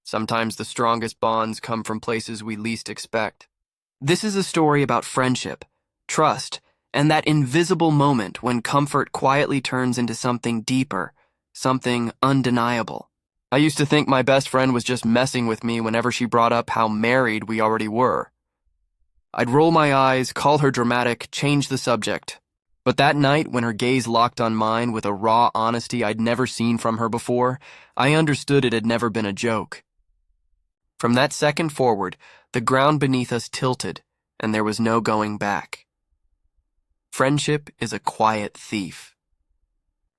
Sometimes the strongest bonds come from places we least expect. This is a story about friendship, trust, and that invisible moment when comfort quietly turns into something deeper, something undeniable. I used to think my best friend was just messing with me whenever she brought up how married we already were. I'd roll my eyes, call her dramatic, change the subject. But that night, when her gaze locked on mine with a raw honesty I'd never seen from her before, I understood it had never been a joke. From that second forward, the ground beneath us tilted, and there was no going back. Friendship is a quiet thief.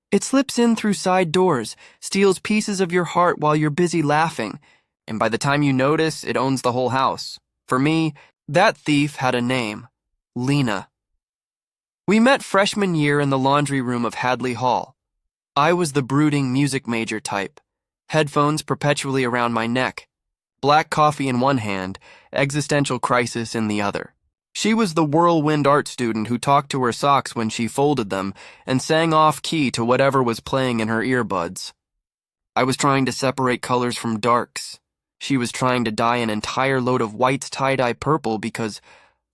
It slips in through side doors, steals pieces of your heart while you're busy laughing, and by the time you notice, it owns the whole house. For me, that thief had a name: Lena. We met freshman year in the laundry room of Hadley Hall. I was the brooding music major type, headphones perpetually around my neck, black coffee in one hand, existential crisis in the other. She was the whirlwind art student who talked to her socks when she folded them and sang off-key to whatever was playing in her earbuds. I was trying to separate colors from darks. She was trying to dye an entire load of whites tie-dye purple because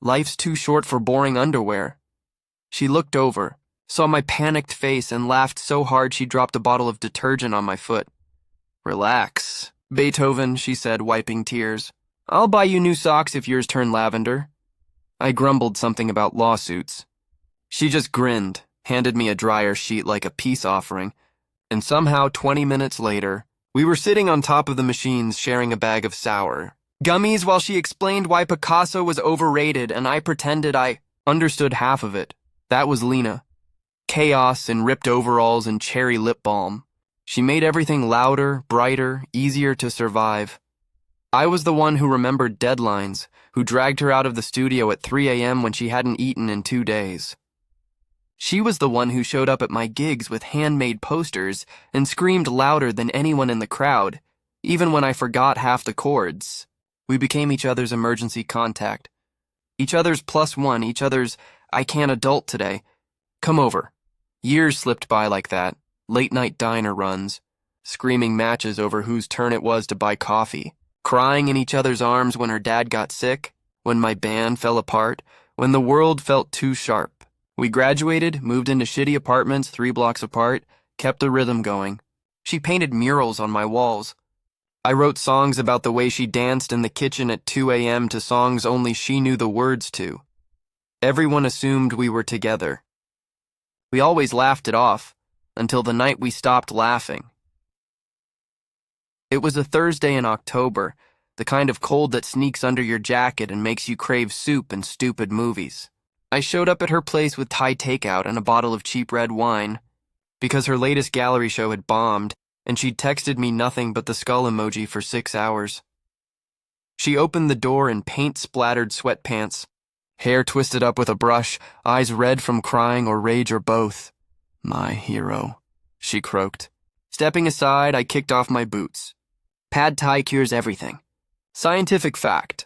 life's too short for boring underwear. She looked over, saw my panicked face, and laughed so hard she dropped a bottle of detergent on my foot. "Relax, Beethoven," she said, wiping tears. "I'll buy you new socks if yours turn lavender." I grumbled something about lawsuits. She just grinned, handed me a dryer sheet like a peace offering, and somehow 20 minutes later, we were sitting on top of the machines sharing a bag of sour gummies while she explained why Picasso was overrated and I pretended I understood half of it. That was Lena. Chaos in ripped overalls and cherry lip balm. She made everything louder, brighter, easier to survive. I was the one who remembered deadlines, who dragged her out of the studio at 3 a.m. when she hadn't eaten in 2 days. She was the one who showed up at my gigs with handmade posters and screamed louder than anyone in the crowd, even when I forgot half the chords. We became each other's emergency contact. Each other's +1, each other's "I can't adult today. Come over." Years slipped by like that, late-night diner runs, screaming matches over whose turn it was to buy coffee, crying in each other's arms when her dad got sick, when my band fell apart, when the world felt too sharp. We graduated, moved into shitty apartments 3 blocks apart, kept the rhythm going. She painted murals on my walls. I wrote songs about the way she danced in the kitchen at 2 a.m. to songs only she knew the words to. Everyone assumed we were together. We always laughed it off, until the night we stopped laughing. It was a Thursday in October, the kind of cold that sneaks under your jacket and makes you crave soup and stupid movies. I showed up at her place with Thai takeout and a bottle of cheap red wine, because her latest gallery show had bombed, and she'd texted me nothing but the skull emoji for 6 hours. She opened the door in paint-splattered sweatpants, hair twisted up with a brush, eyes red from crying or rage or both. "My hero," she croaked. Stepping aside, I kicked off my boots. Pad Thai cures everything. Scientific fact.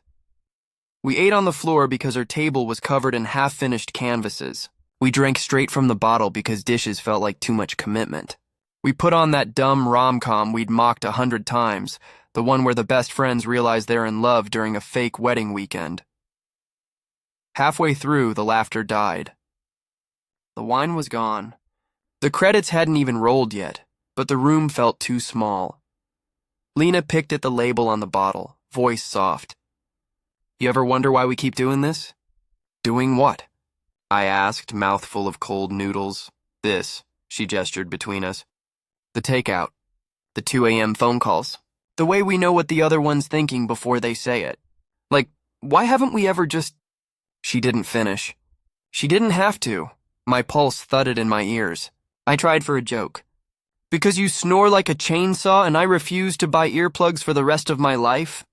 We ate on the floor because her table was covered in half-finished canvases. We drank straight from the bottle because dishes felt like too much commitment. We put on that dumb rom-com we'd mocked 100 times, the one where the best friends realize they're in love during a fake wedding weekend. Halfway through, the laughter died. The wine was gone. The credits hadn't even rolled yet, but the room felt too small. Lena picked at the label on the bottle, voice soft. "You ever wonder why we keep doing this?" "Doing what?" I asked, mouth full of cold noodles. "This," she gestured between us. "The takeout. The 2 a.m. phone calls. The way we know what the other one's thinking before they say it. Like, why haven't we ever just—" She didn't finish. She didn't have to. My pulse thudded in my ears. I tried for a joke. "Because you snore like a chainsaw and I refuse to buy earplugs for the rest of my life?"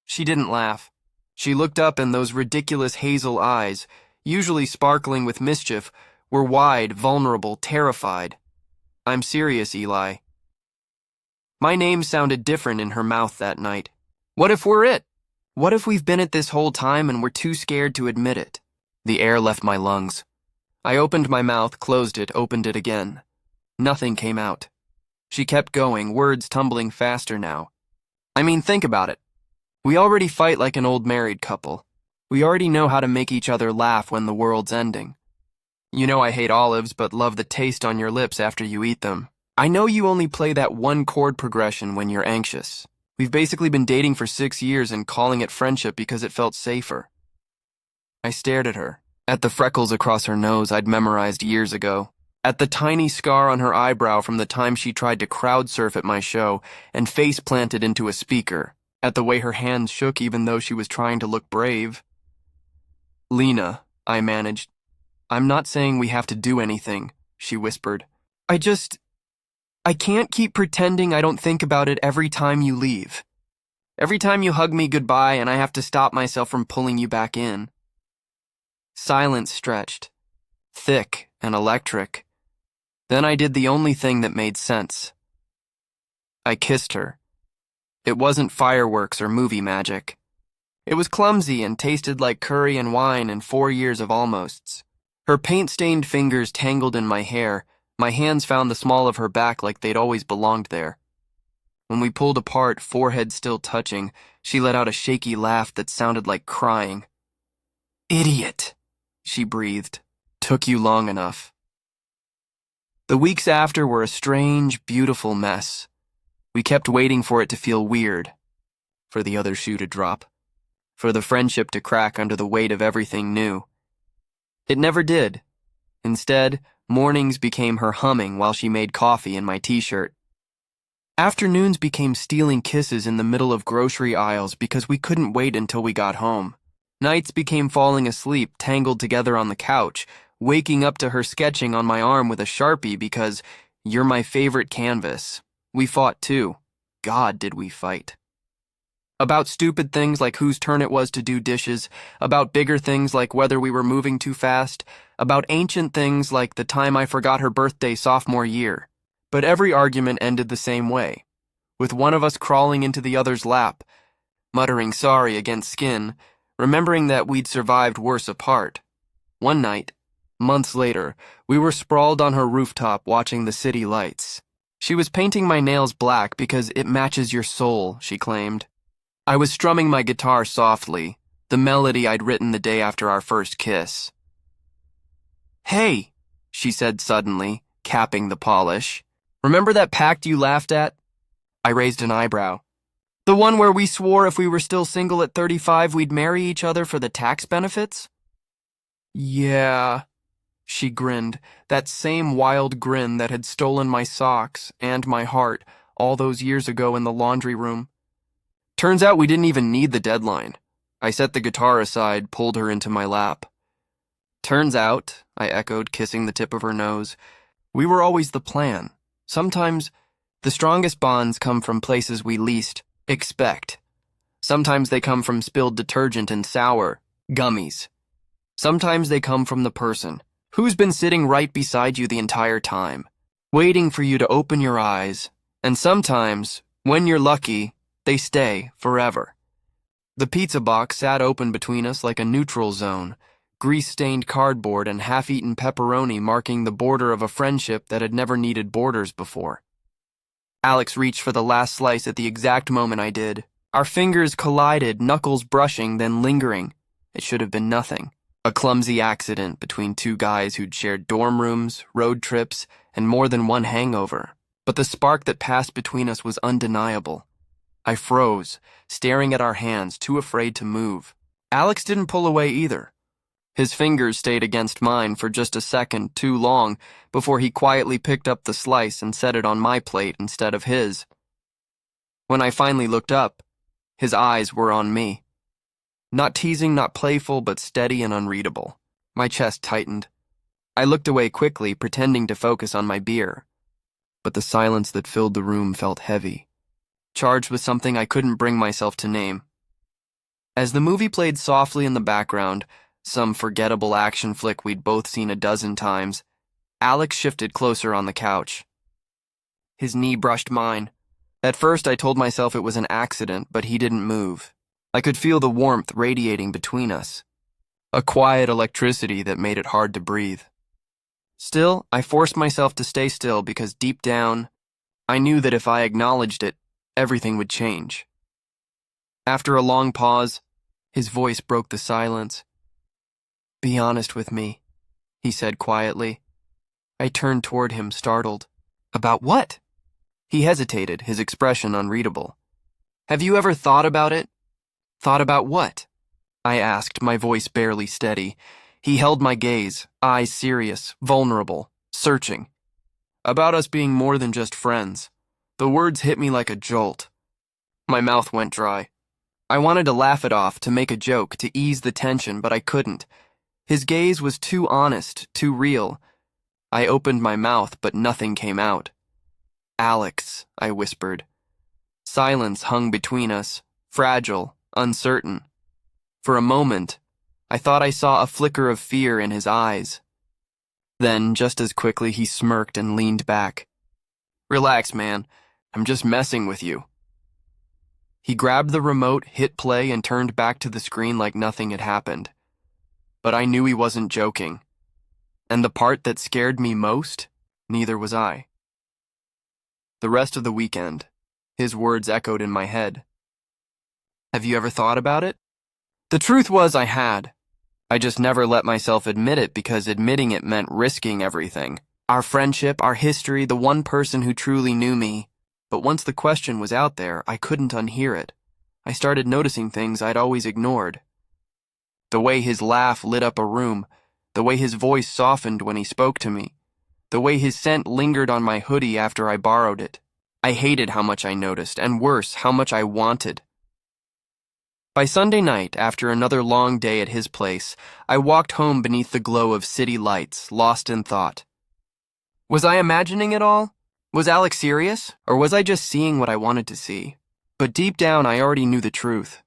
She didn't laugh. She looked up and those ridiculous hazel eyes, usually sparkling with mischief, were wide, vulnerable, terrified. "I'm serious, Eli." My name sounded different in her mouth that night. What if we're it? What if we've been it this whole time and we're too scared to admit it? The air left my lungs. I opened my mouth, closed it, opened it again. Nothing came out. She kept going, words tumbling faster now. I mean, think about it. We already fight like an old married couple. We already know how to make each other laugh when the world's ending. You know I hate olives, but love the taste on your lips after you eat them. I know you only play that one chord progression when you're anxious. We've basically been dating for 6 years and calling it friendship because it felt safer. I stared at her, at the freckles across her nose I'd memorized years ago, at the tiny scar on her eyebrow from the time she tried to crowd surf at my show and face planted into a speaker, at the way her hands shook even though she was trying to look brave. Lena, I managed. I'm not saying we have to do anything, she whispered. I can't keep pretending I don't think about it every time you leave. Every time you hug me goodbye and I have to stop myself from pulling you back in. Silence stretched, thick and electric. Then I did the only thing that made sense. I kissed her. It wasn't fireworks or movie magic. It was clumsy and tasted like curry and wine and 4 years of almosts. Her paint-stained fingers tangled in my hair. My hands found the small of her back like they'd always belonged there. When we pulled apart, forehead still touching, she let out a shaky laugh that sounded like crying. "Idiot," she breathed. "Took you long enough." The weeks after were a strange, beautiful mess. We kept waiting for it to feel weird, for the other shoe to drop, for the friendship to crack under the weight of everything new. It never did. Instead, mornings became her humming while she made coffee in my t-shirt. Afternoons became stealing kisses in the middle of grocery aisles because we couldn't wait until we got home. Nights became falling asleep, tangled together on the couch, waking up to her sketching on my arm with a Sharpie because you're my favorite canvas. We fought too. God, did we fight. About stupid things like whose turn it was to do dishes, about bigger things like whether we were moving too fast, about ancient things like the time I forgot her birthday sophomore year. But every argument ended the same way, with one of us crawling into the other's lap, muttering sorry against skin, remembering that we'd survived worse apart. One night, months later, we were sprawled on her rooftop watching the city lights. She was painting my nails black because it matches your soul, she claimed. I was strumming my guitar softly, the melody I'd written the day after our first kiss. "Hey," she said suddenly, capping the polish. "Remember that pact you laughed at?" I raised an eyebrow. "The one where we swore if we were still single at 35 we'd marry each other for the tax benefits?" "Yeah," she grinned, that same wild grin that had stolen my socks and my heart all those years ago in the laundry room. Turns out we didn't even need the deadline. I set the guitar aside, pulled her into my lap. "Turns out," I echoed, kissing the tip of her nose, "we were always the plan. Sometimes the strongest bonds come from places we least expect. Sometimes they come from spilled detergent and sour gummies. Sometimes they come from the person who's been sitting right beside you the entire time, waiting for you to open your eyes. And sometimes, when you're lucky, they stay forever." The pizza box sat open between us like a neutral zone, grease-stained cardboard and half-eaten pepperoni marking the border of a friendship that had never needed borders before. Alex reached for the last slice at the exact moment I did. Our fingers collided, knuckles brushing, then lingering. It should have been nothing. A clumsy accident between two guys who'd shared dorm rooms, road trips, and more than one hangover. But the spark that passed between us was undeniable. I froze, staring at our hands, too afraid to move. Alex didn't pull away either. His fingers stayed against mine for just a second too long before he quietly picked up the slice and set it on my plate instead of his. When I finally looked up, his eyes were on me. Not teasing, not playful, but steady and unreadable. My chest tightened. I looked away quickly, pretending to focus on my beer. But the silence that filled the room felt heavy, charged with something I couldn't bring myself to name. As the movie played softly in the background, some forgettable action flick we'd both seen a dozen times, Alex shifted closer on the couch. His knee brushed mine. At first I told myself it was an accident, but he didn't move. I could feel the warmth radiating between us, a quiet electricity that made it hard to breathe. Still, I forced myself to stay still because deep down, I knew that if I acknowledged it, everything would change. After a long pause, his voice broke the silence. "Be honest with me," he said quietly. I turned toward him, startled. "About what?" He hesitated, his expression unreadable. "Have you ever thought about it?" "Thought about what?" I asked, my voice barely steady. He held my gaze, eyes serious, vulnerable, searching. "About us being more than just friends." The words hit me like a jolt. My mouth went dry. I wanted to laugh it off, to make a joke, to ease the tension, but I couldn't. His gaze was too honest, too real. I opened my mouth, but nothing came out. "Alex," I whispered. Silence hung between us, fragile, uncertain. For a moment, I thought I saw a flicker of fear in his eyes. Then, just as quickly, he smirked and leaned back. "Relax, man. I'm just messing with you." He grabbed the remote, hit play, and turned back to the screen like nothing had happened. But I knew he wasn't joking. And the part that scared me most, neither was I. The rest of the weekend, his words echoed in my head. "Have you ever thought about it?" The truth was I had. I just never let myself admit it because admitting it meant risking everything. Our friendship, our history, the one person who truly knew me. But once the question was out there, I couldn't unhear it. I started noticing things I'd always ignored. The way his laugh lit up a room, the way his voice softened when he spoke to me, the way his scent lingered on my hoodie after I borrowed it. I hated how much I noticed, and worse, how much I wanted. By Sunday night, after another long day at his place, I walked home beneath the glow of city lights, lost in thought. Was I imagining it all? Was Alex serious, or was I just seeing what I wanted to see? But deep down, I already knew the truth.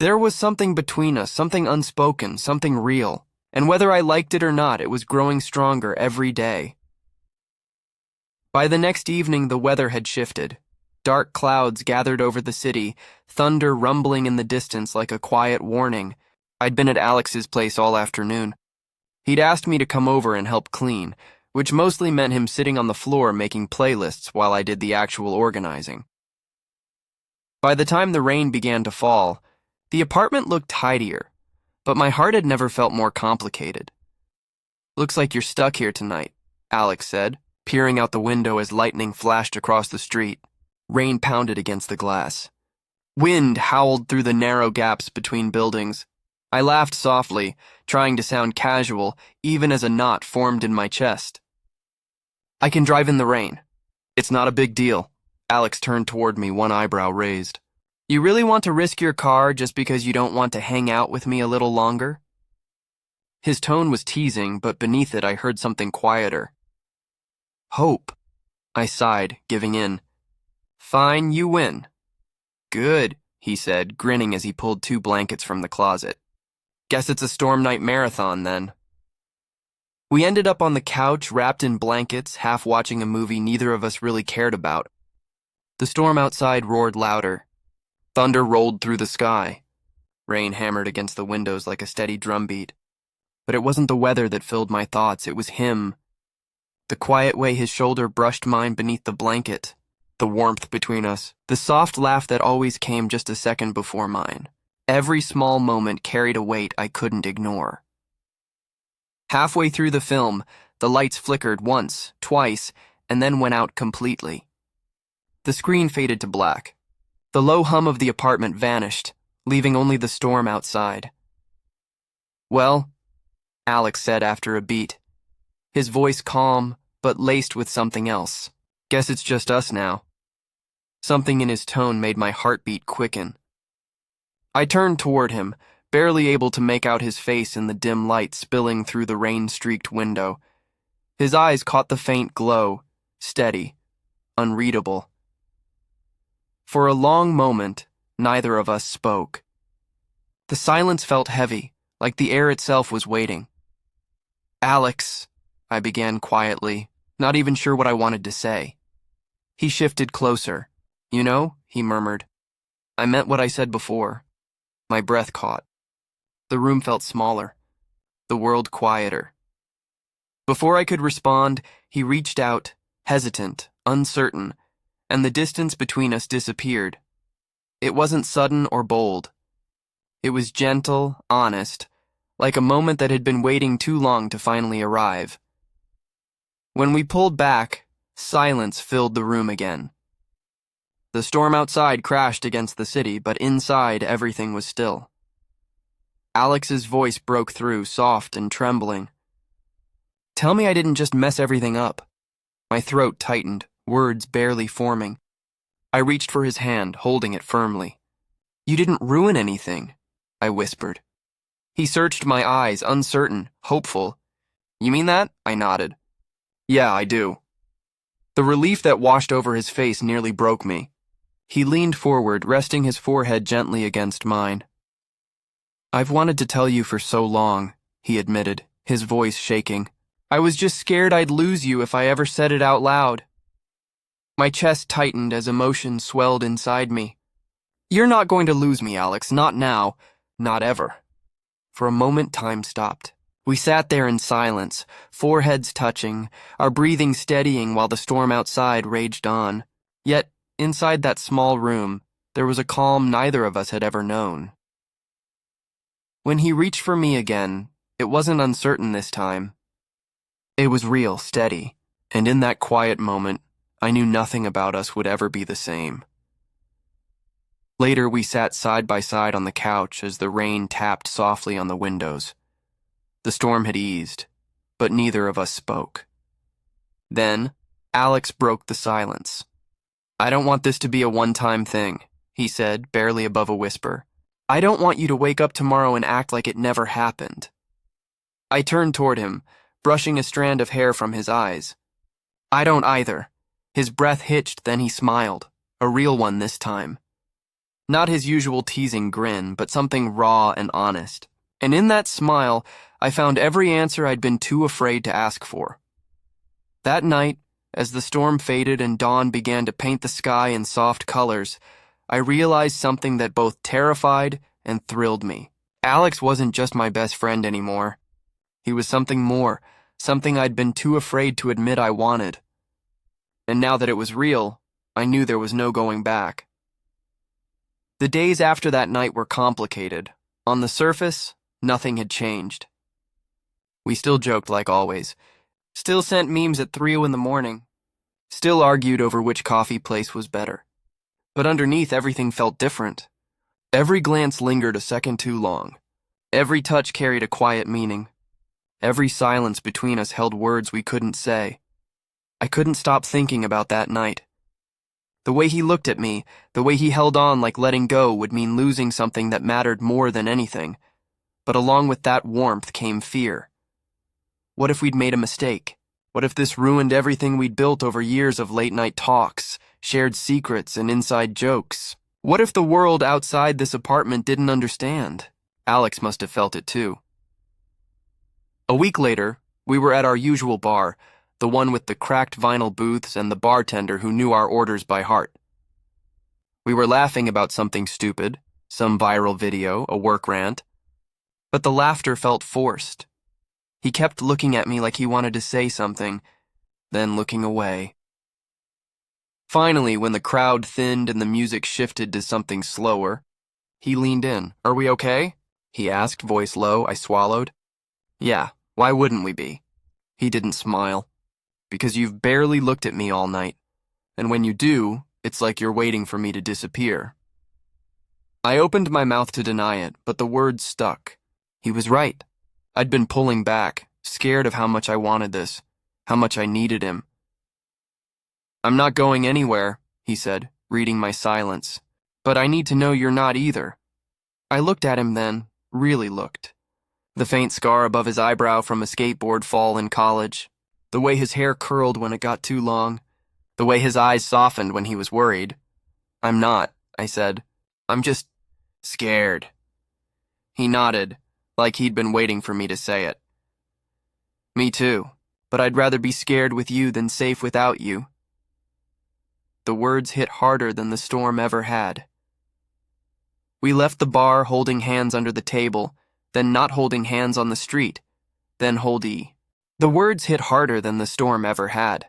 There was something between us, something unspoken, something real, and whether I liked it or not, it was growing stronger every day. By the next evening, the weather had shifted. Dark clouds gathered over the city, thunder rumbling in the distance like a quiet warning. I'd been at Alex's place all afternoon. He'd asked me to come over and help clean, which mostly meant him sitting on the floor making playlists while I did the actual organizing. By the time the rain began to fall, the apartment looked tidier, but my heart had never felt more complicated. "Looks like you're stuck here tonight," Alex said, peering out the window as lightning flashed across the street. Rain pounded against the glass. Wind howled through the narrow gaps between buildings. I laughed softly, trying to sound casual, even as a knot formed in my chest. "I can drive in the rain. It's not a big deal." Alex turned toward me, one eyebrow raised. "You really want to risk your car just because you don't want to hang out with me a little longer?" His tone was teasing, but beneath it I heard something quieter. "Hope." I sighed, giving in. "Fine, you win." "Good," he said, grinning as he pulled 2 blankets from the closet. "Guess it's a storm night marathon, then." We ended up on the couch, wrapped in blankets, half watching a movie neither of us really cared about. The storm outside roared louder. Thunder rolled through the sky. Rain hammered against the windows like a steady drumbeat. But it wasn't the weather that filled my thoughts, it was him. The quiet way his shoulder brushed mine beneath the blanket. The warmth between us. The soft laugh that always came just a second before mine. Every small moment carried a weight I couldn't ignore. Halfway through the film, the lights flickered once, twice, and then went out completely. The screen faded to black. The low hum of the apartment vanished, leaving only the storm outside. "Well," Alex said after a beat, his voice calm, but laced with something else. "Guess it's just us now." Something in his tone made my heartbeat quicken. I turned toward him, barely able to make out his face in the dim light spilling through the rain-streaked window. His eyes caught the faint glow, steady, unreadable. For a long moment, neither of us spoke. The silence felt heavy, like the air itself was waiting. "Alex," I began quietly, not even sure what I wanted to say. He shifted closer. "You know," he murmured, "I meant what I said before." My breath caught. The room felt smaller, the world quieter. Before I could respond, he reached out, hesitant, uncertain, and the distance between us disappeared. It wasn't sudden or bold. It was gentle, honest, like a moment that had been waiting too long to finally arrive. When we pulled back, silence filled the room again. The storm outside crashed against the city, but inside everything was still. Alex's voice broke through, soft and trembling. "Tell me I didn't just mess everything up." My throat tightened, words barely forming. I reached for his hand, holding it firmly. "You didn't ruin anything," I whispered. He searched my eyes, uncertain, hopeful. "You mean that?" I nodded. "Yeah, I do." The relief that washed over his face nearly broke me. He leaned forward, resting his forehead gently against mine. "I've wanted to tell you for so long," he admitted, his voice shaking. "I was just scared I'd lose you if I ever said it out loud." My chest tightened as emotion swelled inside me. "You're not going to lose me, Alex, not now, not ever." For a moment, time stopped. We sat there in silence, foreheads touching, our breathing steadying while the storm outside raged on. Yet, inside that small room, there was a calm neither of us had ever known. When he reached for me again, it wasn't uncertain this time. It was real, steady, and in that quiet moment, I knew nothing about us would ever be the same. Later, we sat side by side on the couch as the rain tapped softly on the windows. The storm had eased, but neither of us spoke. Then, Alex broke the silence. "I don't want this to be a one-time thing," he said, barely above a whisper. "I don't want you to wake up tomorrow and act like it never happened." I turned toward him, brushing a strand of hair from his eyes. "I don't either." His breath hitched, then he smiled, a real one this time. Not his usual teasing grin, but something raw and honest. And in that smile, I found every answer I'd been too afraid to ask for. That night, as the storm faded and dawn began to paint the sky in soft colors, I realized something that both terrified and thrilled me. Alex wasn't just my best friend anymore. He was something more, something I'd been too afraid to admit I wanted. And now that it was real, I knew there was no going back. The days after that night were complicated. On the surface, nothing had changed. We still joked like always, still sent memes at 3 in the morning, still argued over which coffee place was better. But underneath, everything felt different. Every glance lingered a second too long. Every touch carried a quiet meaning. Every silence between us held words we couldn't say. I couldn't stop thinking about that night. The way he looked at me, the way he held on like letting go would mean losing something that mattered more than anything. But along with that warmth came fear. What if we'd made a mistake? What if this ruined everything we'd built over years of late-night talks, shared secrets, and inside jokes? What if the world outside this apartment didn't understand? Alex must have felt it too. A week later, we were at our usual bar, the one with the cracked vinyl booths and the bartender who knew our orders by heart. We were laughing about something stupid, some viral video, a work rant. But the laughter felt forced. He kept looking at me like he wanted to say something, then looking away. Finally, when the crowd thinned and the music shifted to something slower, he leaned in. "Are we okay?" he asked, voice low. I swallowed. "Yeah, why wouldn't we be?" He didn't smile. "Because you've barely looked at me all night, and when you do, it's like you're waiting for me to disappear." I opened my mouth to deny it, but the words stuck. He was right. I'd been pulling back, scared of how much I wanted this, how much I needed him. "I'm not going anywhere," he said, reading my silence. "But I need to know you're not either." I looked at him then, really looked. The faint scar above his eyebrow from a skateboard fall in college, the way his hair curled when it got too long, the way his eyes softened when he was worried. "I'm not," I said. "I'm just scared." He nodded, like he'd been waiting for me to say it. "Me too, but I'd rather be scared with you than safe without you." The words hit harder than the storm ever had. We left the bar holding hands under the table, then not holding hands on the street, then holdee. The words hit harder than the storm ever had.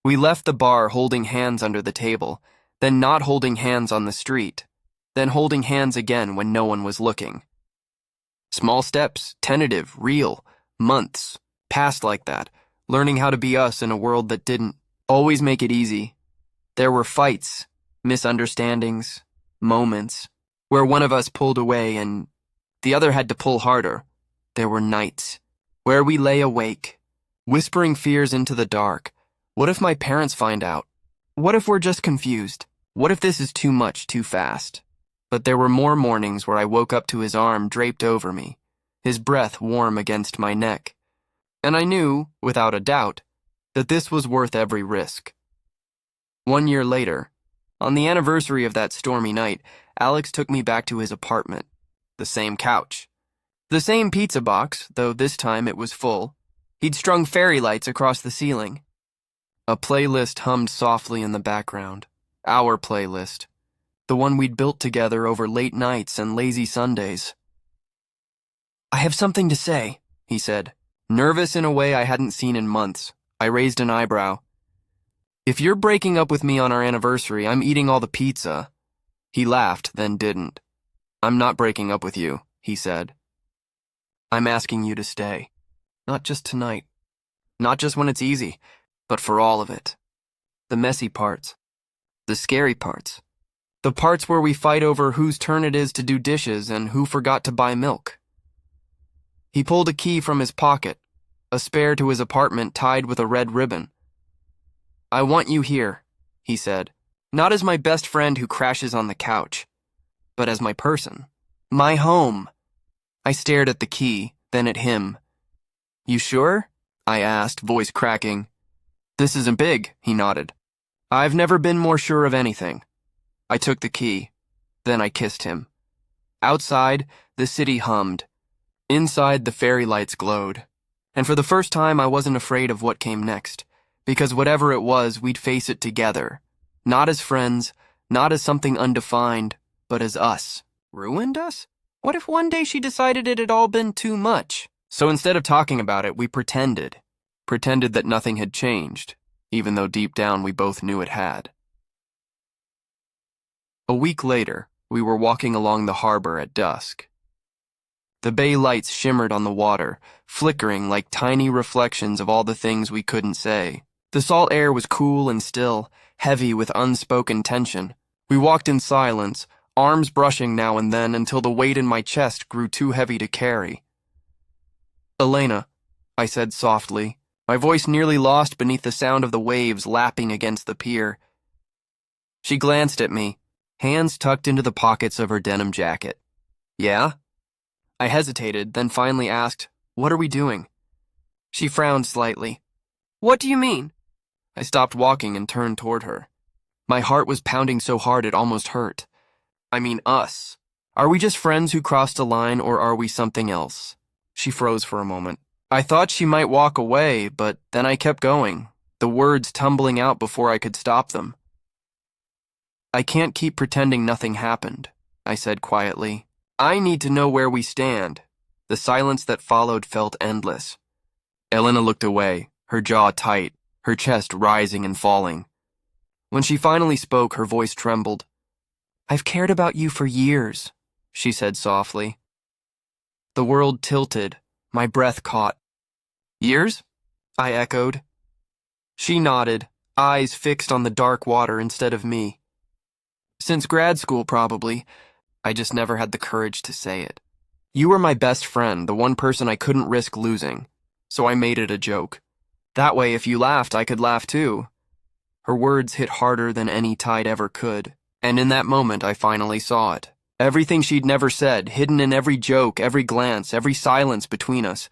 We left the bar holding hands under the table, then not holding hands on the street, then holding hands again when no one was looking. Small steps, tentative, real, months, passed like that, learning how to be us in a world that didn't always make it easy. There were fights, misunderstandings, moments, where one of us pulled away and the other had to pull harder. There were nights where we lay awake, whispering fears into the dark. What if my parents find out? What if we're just confused? What if this is too much too fast? But there were more mornings where I woke up to his arm draped over me, his breath warm against my neck. And I knew, without a doubt, that this was worth every risk. 1 year later, on the anniversary of that stormy night, Alex took me back to his apartment. The same couch. The same pizza box, though this time it was full. He'd strung fairy lights across the ceiling. A playlist hummed softly in the background. Our playlist. The one we'd built together over late nights and lazy Sundays. "I have something to say," he said, nervous in a way I hadn't seen in months. I raised an eyebrow. "If you're breaking up with me on our anniversary, I'm eating all the pizza." He laughed, then didn't. "I'm not breaking up with you," he said. "I'm asking you to stay. Not just tonight. Not just when it's easy, but for all of it. The messy parts. The scary parts. The parts where we fight over whose turn it is to do dishes and who forgot to buy milk." He pulled a key from his pocket, a spare to his apartment tied with a red ribbon. "I want you here," he said, "not as my best friend who crashes on the couch, but as my person. My home." I stared at the key, then at him. "You sure?" I asked, voice cracking. "This isn't big," he nodded. "I've never been more sure of anything." I took the key. Then I kissed him. Outside, the city hummed. Inside, the fairy lights glowed. And for the first time, I wasn't afraid of what came next, because whatever it was, we'd face it together. Not as friends, not as something undefined, but as us. Ruined us? What if one day she decided it had all been too much? So instead of talking about it, we pretended. Pretended that nothing had changed, even though deep down we both knew it had. A week later, we were walking along the harbor at dusk. The bay lights shimmered on the water, flickering like tiny reflections of all the things we couldn't say. The salt air was cool and still, heavy with unspoken tension. We walked in silence, arms brushing now and then until the weight in my chest grew too heavy to carry. "Elena," I said softly, my voice nearly lost beneath the sound of the waves lapping against the pier. She glanced at me, hands tucked into the pockets of her denim jacket. "Yeah?" I hesitated, then finally asked, "What are we doing?" She frowned slightly. "What do you mean?" I stopped walking and turned toward her. My heart was pounding so hard it almost hurt. "I mean us. Are we just friends who crossed a line, or are we something else?" She froze for a moment. I thought she might walk away, but then I kept going, the words tumbling out before I could stop them. "I can't keep pretending nothing happened," I said quietly. "I need to know where we stand." The silence that followed felt endless. Elena looked away, her jaw tight, her chest rising and falling. When she finally spoke, her voice trembled. "I've cared about you for years," she said softly. The world tilted, my breath caught. "Years?" I echoed. She nodded, eyes fixed on the dark water instead of me. "Since grad school, probably. I just never had the courage to say it. You were my best friend, the one person I couldn't risk losing, so I made it a joke. That way, if you laughed, I could laugh too." Her words hit harder than any tide ever could, and in that moment I finally saw it. Everything she'd never said, hidden in every joke, every glance, every silence between us.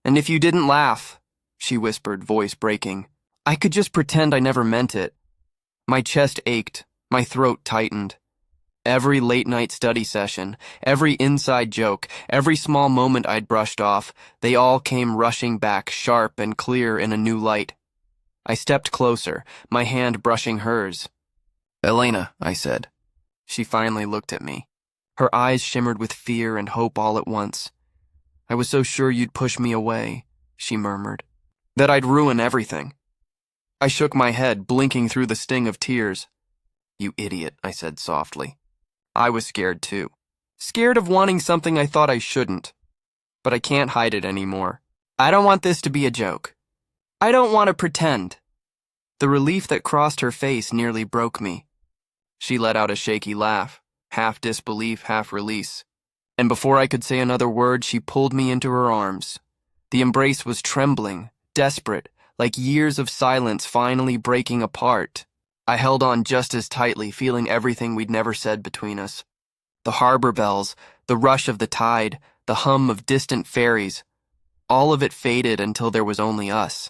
"And if you didn't laugh," she whispered, voice breaking, "I could just pretend I never meant it." My chest ached, my throat tightened. Every late-night study session, every inside joke, every small moment I'd brushed off, they all came rushing back sharp and clear in a new light. I stepped closer, my hand brushing hers. "Elena," I said. She finally looked at me. Her eyes shimmered with fear and hope all at once. "I was so sure you'd push me away," she murmured. "That I'd ruin everything." I shook my head, blinking through the sting of tears. You idiot, I said softly. I was scared too. Scared of wanting something I thought I shouldn't. But I can't hide it anymore. I don't want this to be a joke. I don't want to pretend. The relief that crossed her face nearly broke me. She let out a shaky laugh, half disbelief, half release. And before I could say another word, she pulled me into her arms. The embrace was trembling, desperate, like years of silence finally breaking apart. I held on just as tightly, feeling everything we'd never said between us. The harbor bells, the rush of the tide, the hum of distant ferries, all of it faded until there was only us.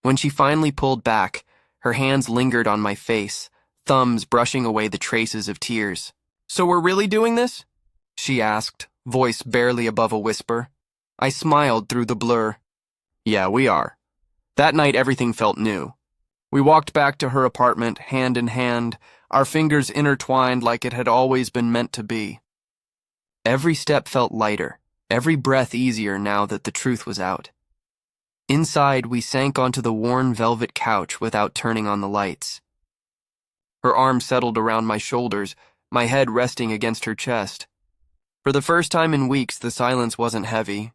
When she finally pulled back, her hands lingered on my face, thumbs brushing away the traces of tears. "So we're really doing this?" she asked, voice barely above a whisper. I smiled through the blur. "Yeah, we are." That night everything felt new. We walked back to her apartment, hand in hand, our fingers intertwined like it had always been meant to be. Every step felt lighter, every breath easier now that the truth was out. Inside, we sank onto the worn velvet couch without turning on the lights. Her arm settled around my shoulders, my head resting against her chest. For the first time in weeks, the silence wasn't heavy.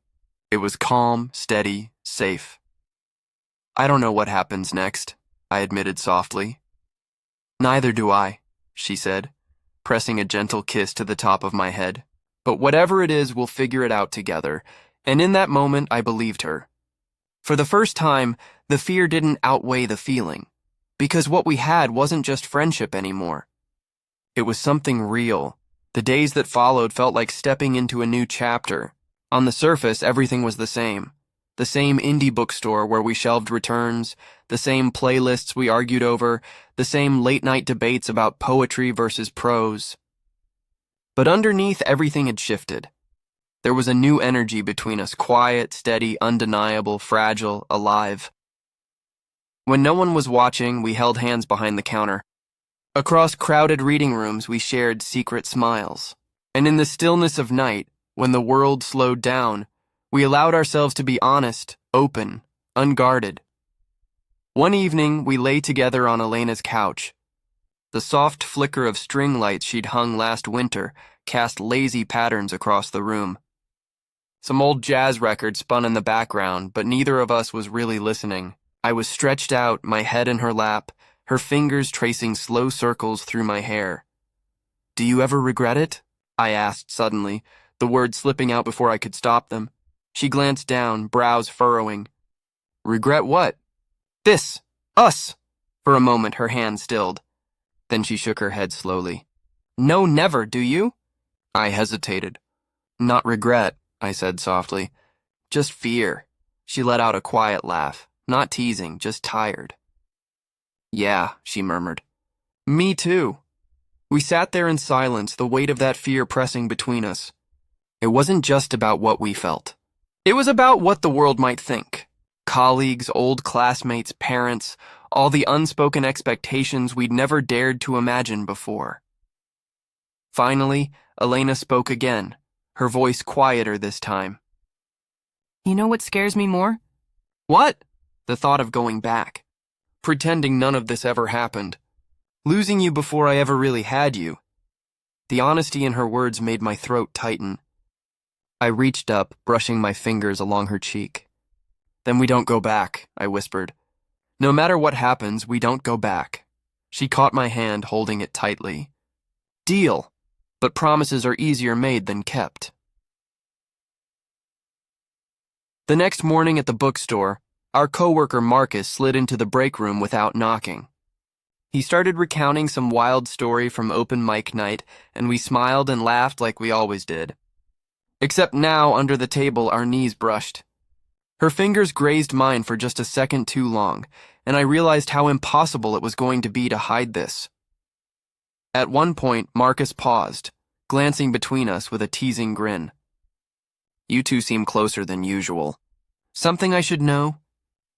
It was calm, steady, safe. "I don't know what happens next," I admitted softly. "Neither do I," she said, pressing a gentle kiss to the top of my head. "But whatever it is, we'll figure it out together." And in that moment, I believed her. For the first time, the fear didn't outweigh the feeling, because what we had wasn't just friendship anymore. It was something real. The days that followed felt like stepping into a new chapter. On the surface, everything was the same. The same indie bookstore where we shelved returns, the same playlists we argued over, the same late-night debates about poetry versus prose. But underneath, everything had shifted. There was a new energy between us, quiet, steady, undeniable, fragile, alive. When no one was watching, we held hands behind the counter. Across crowded reading rooms, we shared secret smiles. And in the stillness of night, when the world slowed down, we allowed ourselves to be honest, open, unguarded. One evening, we lay together on Elena's couch. The soft flicker of string lights she'd hung last winter cast lazy patterns across the room. Some old jazz record spun in the background, but neither of us was really listening. I was stretched out, my head in her lap, her fingers tracing slow circles through my hair. "Do you ever regret it?" I asked suddenly, the words slipping out before I could stop them. She glanced down, brows furrowing. "Regret what?" "This. Us." For a moment, her hand stilled. Then she shook her head slowly. "No, never, do you?" I hesitated. "Not regret," I said softly. "Just fear." She let out a quiet laugh, not teasing, just tired. "Yeah," she murmured. "Me too." We sat there in silence, the weight of that fear pressing between us. It wasn't just about what we felt. It was about what the world might think. Colleagues, old classmates, parents, all the unspoken expectations we'd never dared to imagine before. Finally, Elena spoke again, her voice quieter this time. "You know what scares me more?" "What?" "The thought of going back. Pretending none of this ever happened. Losing you before I ever really had you." The honesty in her words made my throat tighten. I reached up, brushing my fingers along her cheek. "Then we don't go back," I whispered. "No matter what happens, we don't go back." She caught my hand, holding it tightly. "Deal. But promises are easier made than kept." The next morning at the bookstore, our coworker Marcus slid into the break room without knocking. He started recounting some wild story from open mic night, and we smiled and laughed like we always did. Except now, under the table, our knees brushed. Her fingers grazed mine for just a second too long, and I realized how impossible it was going to be to hide this. At one point, Marcus paused, glancing between us with a teasing grin. "You two seem closer than usual. Something I should know?"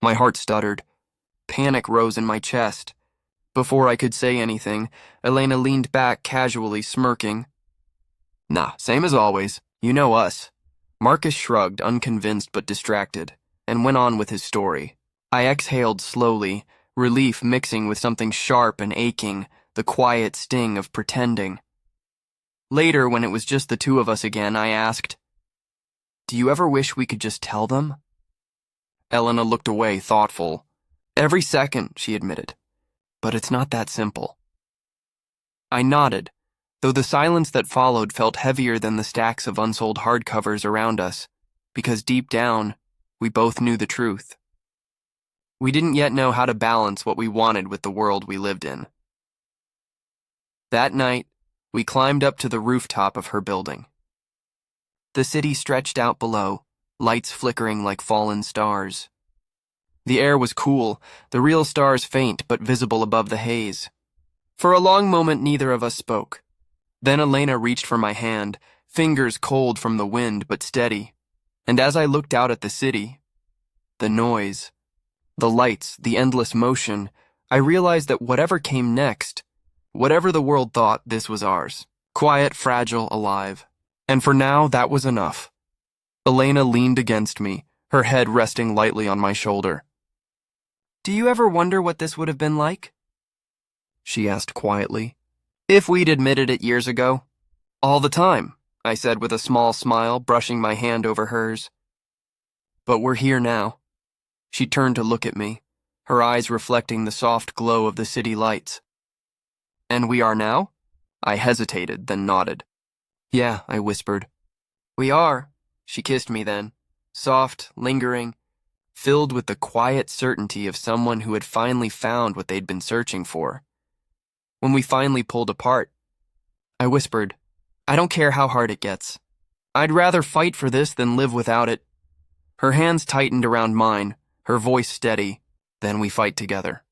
My heart stuttered. Panic rose in my chest. Before I could say anything, Elena leaned back casually, smirking. "Nah, same as always. You know us." Marcus shrugged, unconvinced but distracted, and went on with his story. I exhaled slowly, relief mixing with something sharp and aching, the quiet sting of pretending. Later, when it was just the two of us again, I asked, "Do you ever wish we could just tell them?" Elena looked away, thoughtful. "Every second," she admitted. "But it's not that simple." I nodded, though the silence that followed felt heavier than the stacks of unsold hardcovers around us, because deep down, we both knew the truth. We didn't yet know how to balance what we wanted with the world we lived in. That night, we climbed up to the rooftop of her building. The city stretched out below, lights flickering like fallen stars. The air was cool, the real stars faint but visible above the haze. For a long moment, neither of us spoke. Then Elena reached for my hand, fingers cold from the wind but steady. And as I looked out at the city, the noise, the lights, the endless motion, I realized that whatever came next, whatever the world thought, this was ours. Quiet, fragile, alive. And for now, that was enough. Elena leaned against me, her head resting lightly on my shoulder. "Do you ever wonder what this would have been like?" she asked quietly. "If we'd admitted it years ago?" "All the time," I said with a small smile, brushing my hand over hers. "But we're here now." She turned to look at me, her eyes reflecting the soft glow of the city lights. "And we are now?" I hesitated, then nodded. "Yeah," I whispered. "We are." She kissed me then, soft, lingering, filled with the quiet certainty of someone who had finally found what they'd been searching for. When we finally pulled apart, I whispered, "I don't care how hard it gets. I'd rather fight for this than live without it." Her hands tightened around mine, her voice steady. Then we fight together.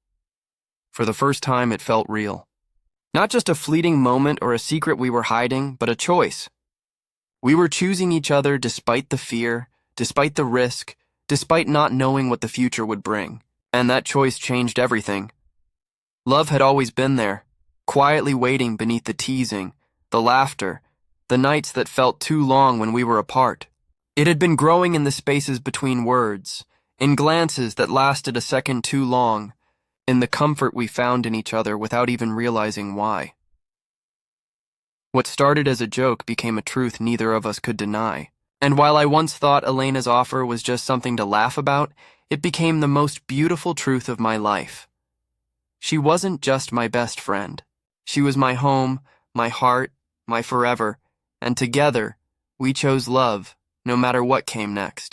For the first time, it felt real. Not just a fleeting moment or a secret we were hiding, but a choice. We were choosing each other despite the fear, despite the risk, despite not knowing what the future would bring. And that choice changed everything. Love had always been there, quietly waiting beneath the teasing, the laughter, the nights that felt too long when we were apart. It had been growing in the spaces between words, in glances that lasted a second too long, in the comfort we found in each other without even realizing why. What started as a joke became a truth neither of us could deny. And while I once thought Elena's offer was just something to laugh about, it became the most beautiful truth of my life. She wasn't just my best friend. She was my home, my heart, my forever, and together, we chose love, no matter what came next.